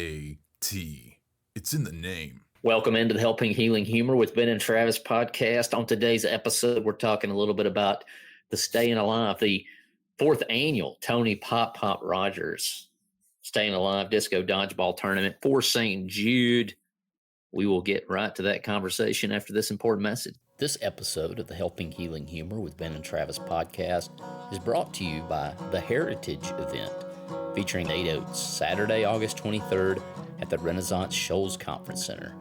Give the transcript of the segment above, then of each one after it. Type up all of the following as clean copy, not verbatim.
R-A-T. It's in the name. Welcome into the Helping Healing Humor with Ben and Travis podcast. On today's episode, we're talking a little bit about the Stayin' Alive, the fourth annual Tony Pop Rogers Stayin' Alive Disco Dodgeball Tournament for St. Jude. We will get right to that conversation after this important message. This episode of the Helping Healing Humor with Ben and Travis podcast is brought to you by the Heritage event featuring 8 Oats, Saturday, August 23rd at the Renaissance Shoals Conference Center.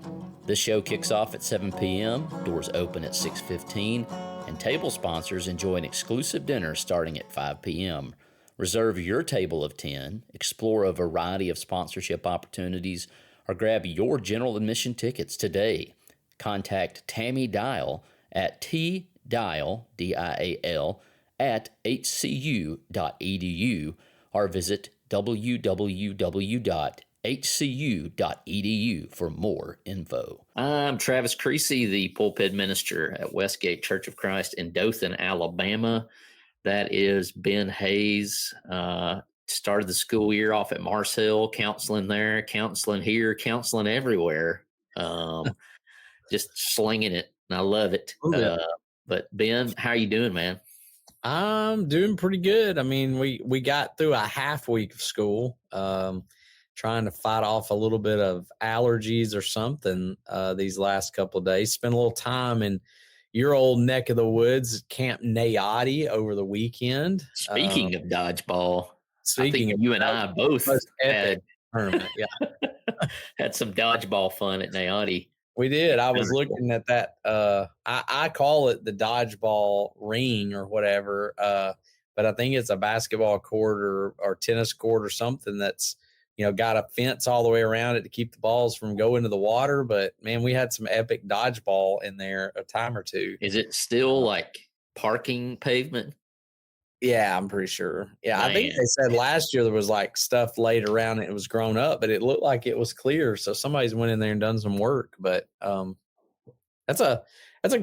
This show kicks off at 7 p.m., doors open at 6:15, and table sponsors enjoy an exclusive dinner starting at 5 p.m. Reserve your table of 10, explore a variety of sponsorship opportunities, or grab your general admission tickets today. Contact Tammy Dial at tdial, D-I-A-L, at hcu.edu, or visit www.hcu.edu for more info. I'm Travis Creasy, the pulpit minister at Westgate Church of Christ in Dothan, Alabama. That is Ben Hayes. Started the school year off at Mars Hill, counseling there, counseling here, counseling everywhere. Just slinging it, and I love it. But Ben, how are you doing, man? I'm doing pretty good. I mean, we got through a half week of school, trying to fight off a little bit of allergies or something these last couple of days. Spent a little time in your old neck of the woods, Camp Nayotti, over the weekend. Speaking of dodgeball, I think you and I both had tournament. Yeah, had some dodgeball fun at Nayotti. We did. I was looking at that. I call it the dodgeball ring or whatever, but I think it's a basketball court or tennis court or something that's, got a fence all the way around it to keep the balls from going to the water. But, man, we had some epic dodgeball in there a time or two. Is it still like parking pavement? Yeah, I'm pretty sure. Yeah, Man. I think they said last year there was like stuff laid around it. It was grown up, but it looked like it was clear. So somebody's went in there and done some work. But that's a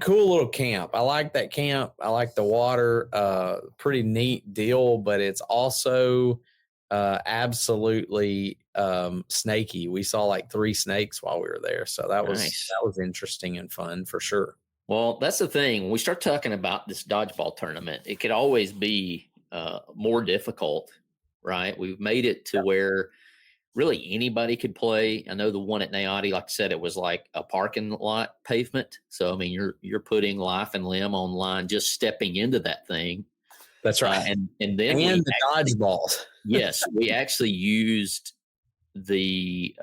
cool little camp. I like that camp. I like the water. Pretty neat deal, but it's also absolutely snaky. We saw like 3 snakes while we were there. So that was interesting and fun for sure. Well, that's the thing. When we start talking about this dodgeball tournament, it could always be more difficult, right? We've made it to where really anybody could play. I know the one at Nayotti, like I said, it was like a parking lot pavement. So, I mean, you're putting life and limb on line just stepping into that thing. That's right. And then the dodgeballs. Yes, we actually used the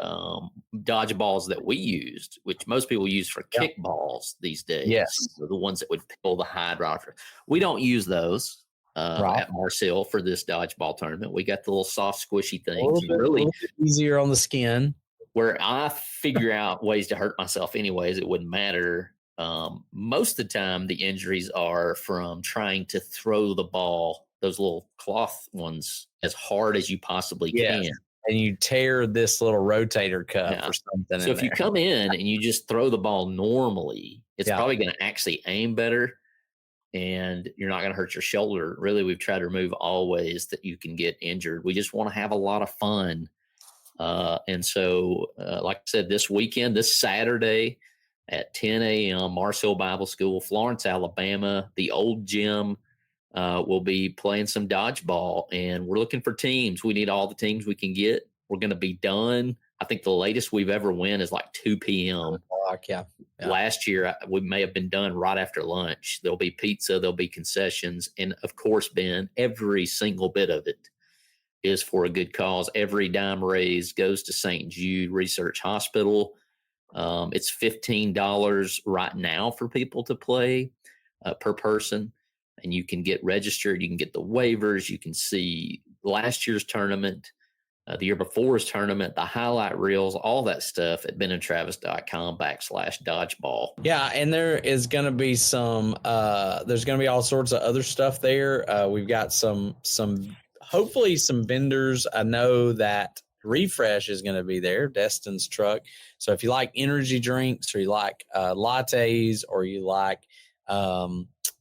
dodgeballs that we used, which most people use for kickballs these days. Yes, so the ones that would pull the hide rocker. We don't use those at Marcel for this dodgeball tournament. We got the little soft, squishy things. A little bit easier on the skin. Where I figure out ways to hurt myself anyways, it wouldn't matter. Most of the time, the injuries are from trying to throw the ball, those little cloth ones, as hard as you possibly can. And you tear this little rotator cuff or something. So if you come in and you just throw the ball normally, it's probably going to actually aim better and you're not going to hurt your shoulder. Really, we've tried to remove all ways that you can get injured. We just want to have a lot of fun. And so, like I said, this weekend, this Saturday at 10 a.m., Mars Hill Bible School, Florence, Alabama, the old gym. We'll be playing some dodgeball, and we're looking for teams. We need all the teams we can get. We're going to be done. I think the latest we've ever went is like 2 p.m. Yeah. Last year, we may have been done right after lunch. There'll be pizza. There'll be concessions. And, of course, Ben, every single bit of it is for a good cause. Every dime raised goes to St. Jude Research Hospital. It's $15 right now for people to play per person. And you can get registered. You can get the waivers. You can see last year's tournament, the year before's tournament, the highlight reels, all that stuff at benandtravis.com/dodgeball. Yeah, and there is going to be there's going to be all sorts of other stuff there. We've got some hopefully some vendors. I know that Refresh is going to be there, Destin's truck. So if you like energy drinks or you like lattes or you like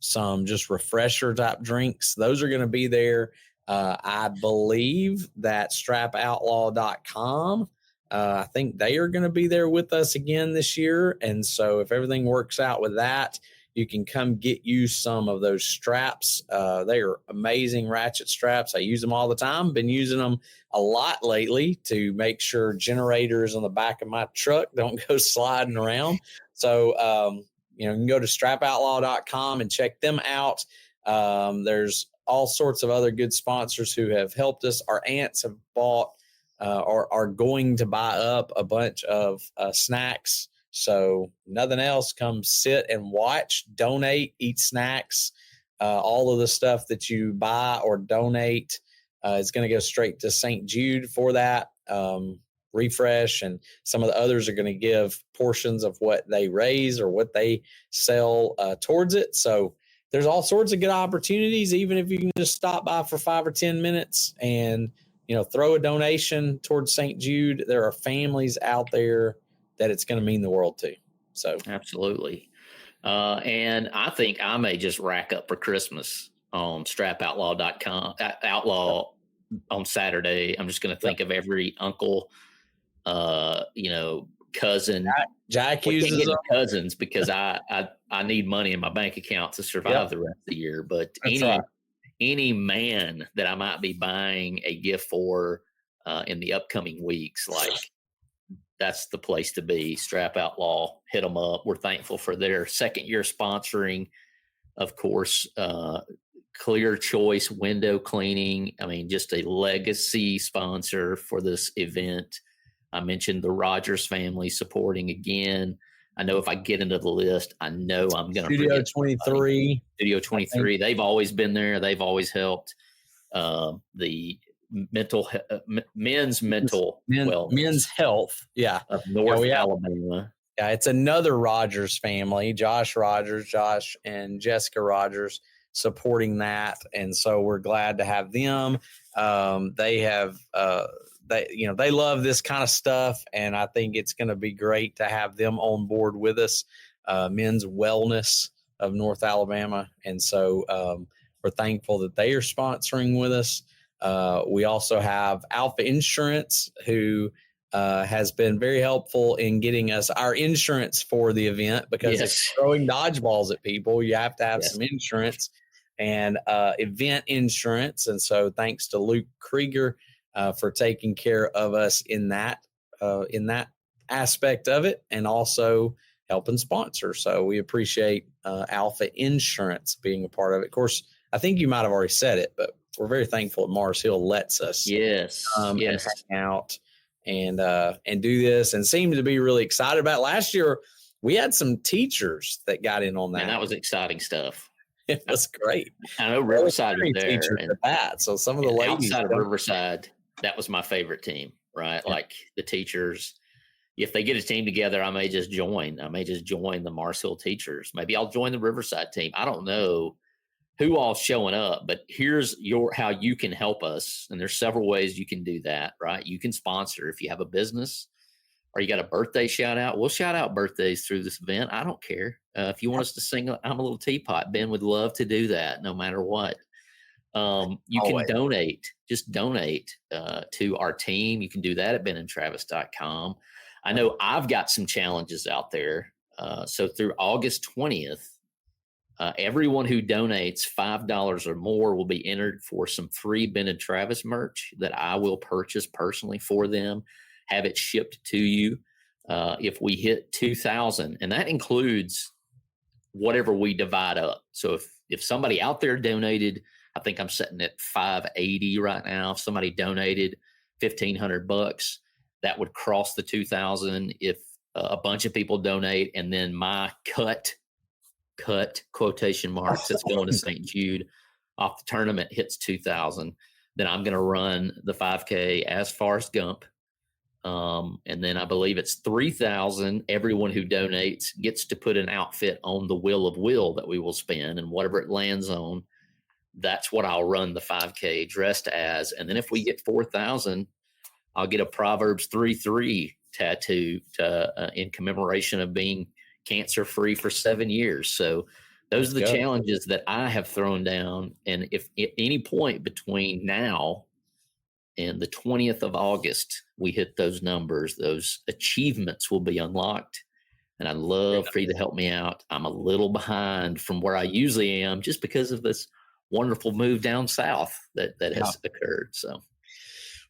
some just refresher type drinks, those are going to be there. I believe that strapoutlaw.com I think they are going to be there with us again this year. And so if everything works out with that, you can come get you some of those straps. They are amazing ratchet straps. I use them all the time. Been using them a lot lately to make sure generators on the back of my truck don't go sliding around. So, you can go to strapoutlaw.com and check them out. There's all sorts of other good sponsors who have helped us. Our aunts have bought or are going to buy up a bunch of snacks. So nothing else, come sit and watch, donate, eat snacks. All of the stuff that you buy or donate is going to go straight to St. Jude for that. Refresh and some of the others are going to give portions of what they raise or what they sell towards it. So there's all sorts of good opportunities, even if you can just stop by for 5 or 10 minutes and, throw a donation towards St. Jude. There are families out there that it's going to mean the world to. So absolutely. And I think I may just rack up for Christmas on strapoutlaw.com, outlaw on Saturday. I'm just going to think of every uncle, cousin. Jack uses cousins because I need money in my bank account to survive the rest of the year. But any man that I might be buying a gift for in the upcoming weeks, like that's the place to be. Strap Outlaw, hit them up. We're thankful for their second year sponsoring, of course. Clear Choice window cleaning. I mean, just a legacy sponsor for this event. I mentioned the Rogers family supporting again. I know if I get into the list, I know I'm going to Studio 23. Studio 23. They've always been there. They've always helped the men's wellness. Men's health. Yeah. Of North Alabama. Yeah, it's another Rogers family, Josh and Jessica Rogers supporting that. And so we're glad to have them. They have they love this kind of stuff, and I think it's going to be great to have them on board with us. Men's Wellness of North Alabama, and so we're thankful that they are sponsoring with us. We also have Alpha Insurance, who has been very helpful in getting us our insurance for the event, because it's throwing dodgeballs at people. You have to have some insurance and event insurance, and so thanks to Luke Krieger for taking care of us in that aspect of it, and also helping sponsor. So we appreciate Alpha Insurance being a part of it. Of course, I think you might have already said it, but we're very thankful that Mars Hill lets us and hang out and do this, and seem to be really excited about it. Last year, we had some teachers that got in on that. And that was exciting stuff. It was great. I know Riverside was there. And that. So some of the ladies outside of Riverside, that was my favorite team, right? Yeah. Like the teachers, if they get a team together, I may just join the Mars Hill teachers. Maybe I'll join the Riverside team. I don't know who all's showing up, but here's how you can help us. And there's several ways you can do that, right? You can sponsor if you have a business or you got a birthday shout out. We'll shout out birthdays through this event. I don't care. If you want us to sing I'm a Little Teapot, Ben would love to do that no matter what. You can donate, just donate to our team. You can do that at benandtravis.com. I know I've got some challenges out there. So through August 20th, everyone who donates $5 or more will be entered for some free Ben and Travis merch that I will purchase personally for them, have it shipped to you. If we hit 2,000, and that includes whatever we divide up. So if somebody out there donated, I think I'm sitting at 580 right now. If somebody donated $1,500, that would cross the 2,000. If a bunch of people donate, and then my cut quotation marks that's going to St. Jude off the tournament hits 2,000, then I'm going to run the 5K as Forrest Gump. And then I believe it's 3,000. Everyone who donates gets to put an outfit on the Wheel of Will that we will spin, and whatever it lands on, that's what I'll run the 5K dressed as. And then if we get 4,000, I'll get a Proverbs 3:3 tattoo in commemoration of being cancer-free for 7 years. So those are the challenges that I have thrown down. And if at any point between now And the 20th of August, we hit those numbers. Those achievements will be unlocked. And I'd love for you to help me out. I'm a little behind from where I usually am just because of this wonderful move down south that has occurred. So,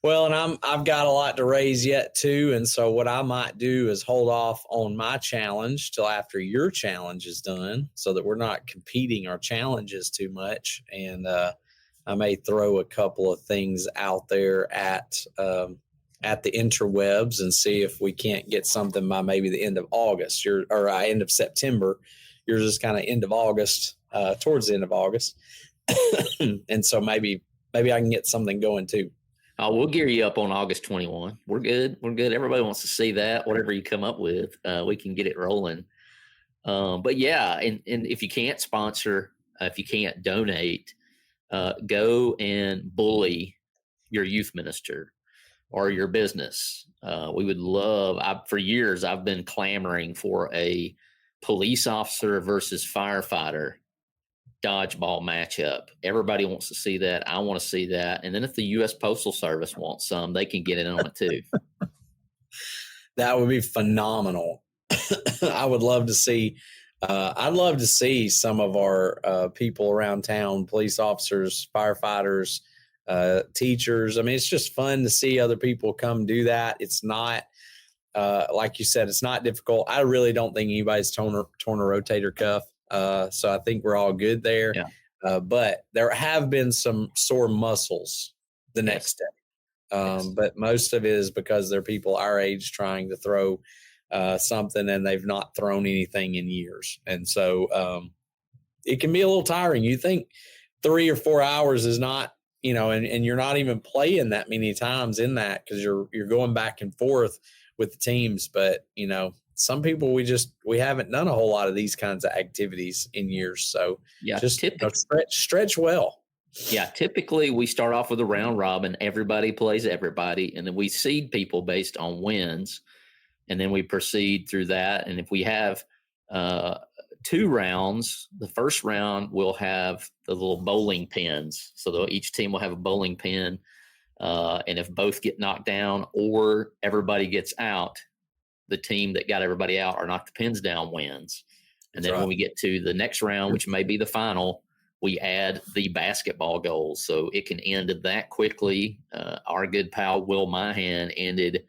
well, and I've got a lot to raise yet too. And so what I might do is hold off on my challenge till after your challenge is done so that we're not competing our challenges too much. And I may throw a couple of things out there at the interwebs and see if we can't get something by maybe the end of August or end of September. Yours is kind of end of August, towards the end of August. And so maybe I can get something going too. We'll gear you up on August 21. We're good. Everybody wants to see that. Whatever you come up with, we can get it rolling. But yeah, and if you can't sponsor, if you can't donate, go and bully your youth minister or your business. We would love, for years, I've been clamoring for a police officer versus firefighter dodgeball matchup. Everybody wants to see that. I want to see that. And then if the U.S. Postal Service wants some, they can get in on it too. That would be phenomenal. I would love to see. I'd love to see some of our people around town, police officers, firefighters, teachers. I mean, it's just fun to see other people come do that. It's not, like you said, it's not difficult. I really don't think anybody's torn a rotator cuff. So I think we're all good there. Yeah. But there have been some sore muscles the next day. But most of it is because they're people our age trying to throw something and they've not thrown anything in years. And so it can be a little tiring. You think 3 or 4 hours is not, and you're not even playing that many times in that because you're going back and forth with the teams. But, some people we haven't done a whole lot of these kinds of activities in years. So just stretch well. Yeah, typically we start off with a round robin. Everybody plays everybody, and then we seed people based on wins, and then we proceed through that. And if we have 2 rounds, the first round will have the little bowling pins. So each team will have a bowling pin, and if both get knocked down or everybody gets out, the team that got everybody out or knocked the pins down wins. And then when we get to the next round, which may be the final, we add the basketball goals. So it can end that quickly. Our good pal Will Mahan ended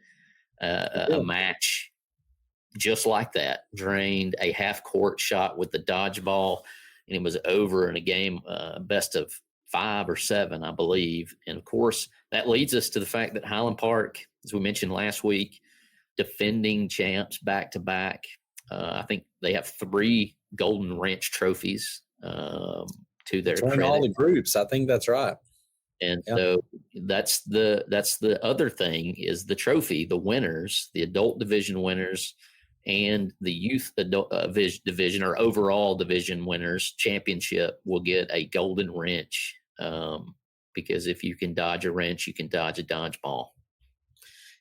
a match just like that, drained a half-court shot with the dodgeball, and it was over in a game best of 5 or 7, I believe. And, of course, that leads us to the fact that Highland Park, as we mentioned last week, defending champs back-to-back. I think they have 3 Golden Wrench trophies to their credit. All the groups, I think that's right. And so that's the other thing is the trophy, the winners, the adult division winners, and the youth adult division or overall division winners championship will get a Golden Wrench. Because if you can dodge a wrench, you can dodge a dodgeball.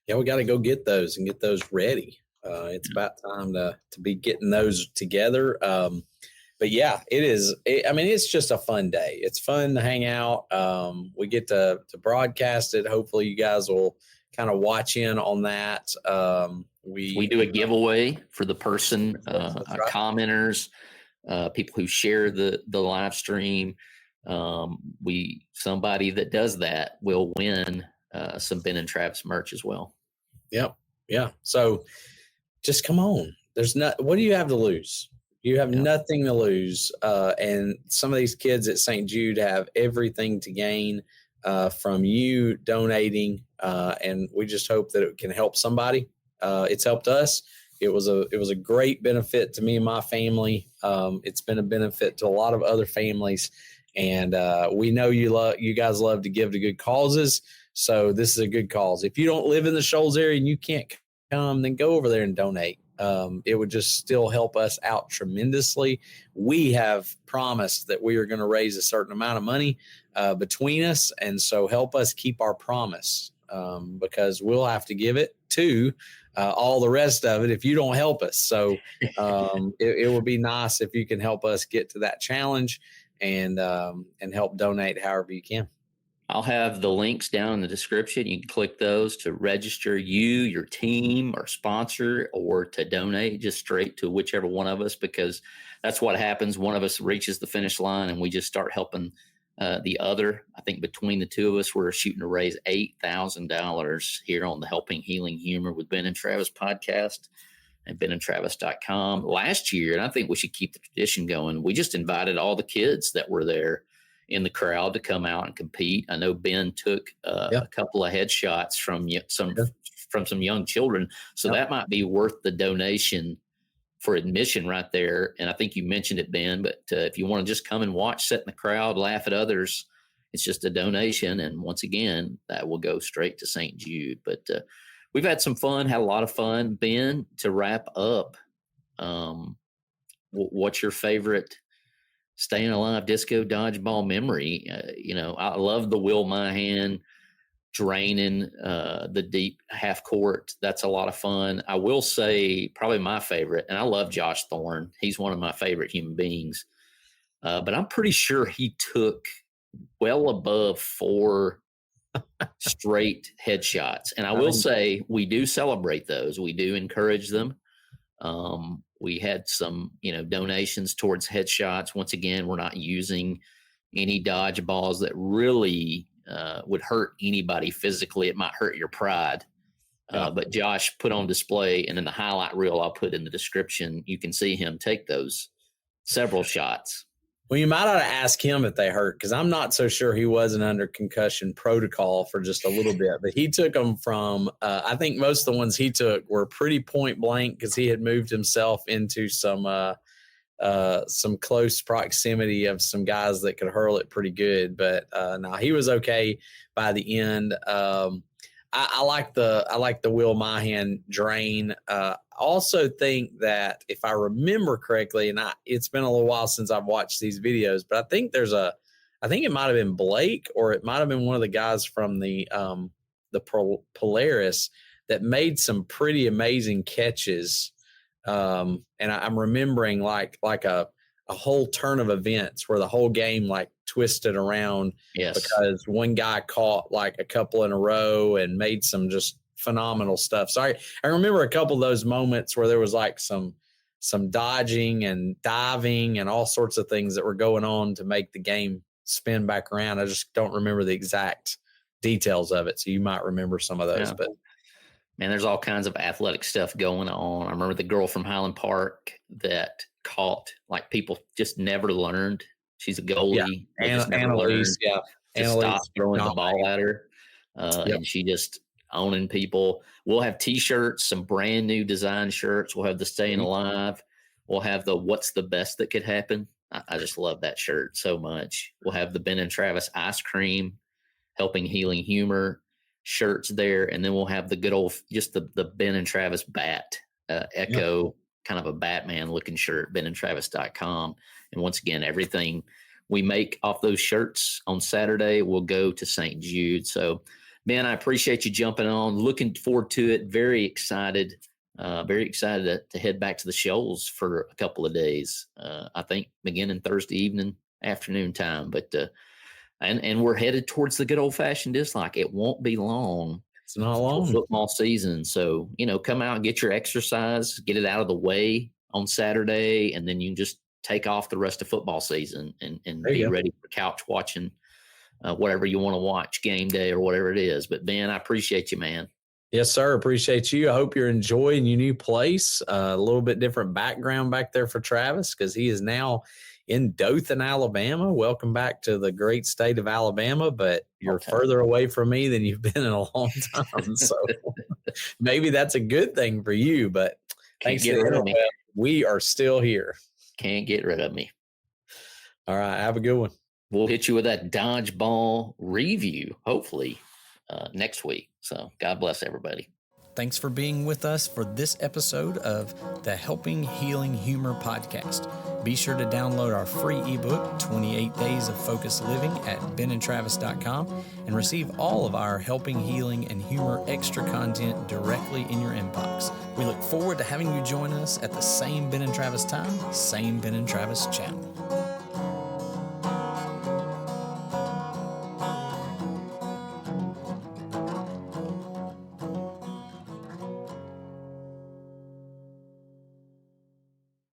Yeah, we got to go get those and get those ready. It's about time to be getting those together. But yeah, it is. It's just a fun day. It's fun to hang out. We get to broadcast it. Hopefully you guys will kind of watch in on that. We do a giveaway for the person, commenters, people who share the live stream. Somebody that does that will win some Ben and Travis merch as well. Yep. Yeah. So just come on. What do you have to lose? You have nothing to lose. And some of these kids at St. Jude have everything to gain from you donating. And we just hope that it can help somebody. It's helped us. It was a great benefit to me and my family. It's been a benefit to a lot of other families. And we know you guys love to give to good causes. So this is a good cause. If you don't live in the Shoals area and you can't come, then go over there and donate. It would just still help us out tremendously. We have promised that we are going to raise a certain amount of money between us. And so help us keep our promise because we'll have to give it to all the rest of it if you don't help us. So it would be nice if you can help us get to that challenge and help donate however you can. I'll have the links down in the description. You can click those to register you, your team, or sponsor, or to donate just straight to whichever one of us, because that's what happens. One of us reaches the finish line and we just start helping the other. I think between the two of us, we're shooting to raise $8,000 here on the Helping Healing Humor with Ben and Travis podcast and benandtravis.com. Last year, and I think we should keep the tradition going, we just invited all the kids that were there in the crowd to come out and compete. I know Ben took a couple of headshots from some young children, so that might be worth the donation for admission right there. And I think you mentioned it, Ben, but if you want to just come and watch, sit in the crowd, laugh at others, it's just a donation. And once again, that will go straight to St. Jude. But we've had some fun, had a lot of fun. Ben, to wrap up, what's your favorite Stayin' Alive disco dodgeball memory? I love the Will Mahan draining the deep half court. That's a lot of fun. I will say probably my favorite, and I love Josh Thorne. He's one of my favorite human beings. But I'm pretty sure he took well above 4 straight headshots. And I will say we do celebrate those. We do encourage them. We had some, donations towards headshots. Once again, we're not using any dodgeballs that really would hurt anybody physically. It might hurt your pride. But Josh put on display, and in the highlight reel I'll put in the description, you can see him take those several shots. Well, you might ought to ask him if they hurt, because I'm not so sure he wasn't under concussion protocol for just a little bit. But he took them from, I think most of the ones he took were pretty point blank, because he had moved himself into some close proximity of some guys that could hurl it pretty good. But no, he was okay by the end. I like the Will Mahan drain. Also think that if I remember correctly, and it's been a little while since I've watched these videos, but I think it might have been Blake, or it might have been one of the guys from the Polaris that made some pretty amazing catches. And I'm remembering like a whole turn of events where the whole game like twisted around. Yes. Because one guy caught like a couple in a row and made some just phenomenal stuff. So I remember a couple of those moments where there was like some dodging and diving and all sorts of things that were going on to make the game spin back around. I just don't remember the exact details of it. So you might remember some of those, but man, there's all kinds of athletic stuff going on. I remember the girl from Highland Park that caught, like, people just never learned. She's a goalie. Yeah. Annalise, stop throwing the ball at her. And she just owning people. We'll have T-shirts, some brand new design shirts. We'll have the Stayin' Alive. We'll have the What's the Best That Could Happen. I just love that shirt so much. We'll have the Ben and Travis ice cream, Helping Healing Humor shirts there. And then we'll have the good old, just the Ben and Travis bat, Echo, kind of a Batman looking shirt, benandtravis.com. And once again, everything we make off those shirts on Saturday will go to St. Jude. So, Ben, I appreciate you jumping on. Looking forward to it. Very excited to head back to the Shoals for a couple of days. I think beginning Thursday evening, afternoon time. But and we're headed towards the good old fashioned dislike. It won't be long. It's not long. Football season. So, come out and get your exercise, get it out of the way on Saturday, and then you can just take off the rest of football season and be ready for couch watching. Whatever you want to watch, game day or whatever it is. But Ben, I appreciate you, man. Yes, sir. Appreciate you. I hope you're enjoying your new place. A little bit different background back there for Travis, because he is now in Dothan, Alabama. Welcome back to the great state of Alabama, but you're further away from me than you've been in a long time. So maybe that's a good thing for you, but thanks to the internet, we are still here. Can't get rid of me. All right. Have a good one. We'll hit you with that dodgeball review, hopefully, next week. So God bless everybody. Thanks for being with us for this episode of the Helping Healing Humor podcast. Be sure to download our free ebook, 28 Days of Focused Living, at benandtravis.com and receive all of our Helping Healing and Humor extra content directly in your inbox. We look forward to having you join us at the same Ben and Travis time, same Ben and Travis channel.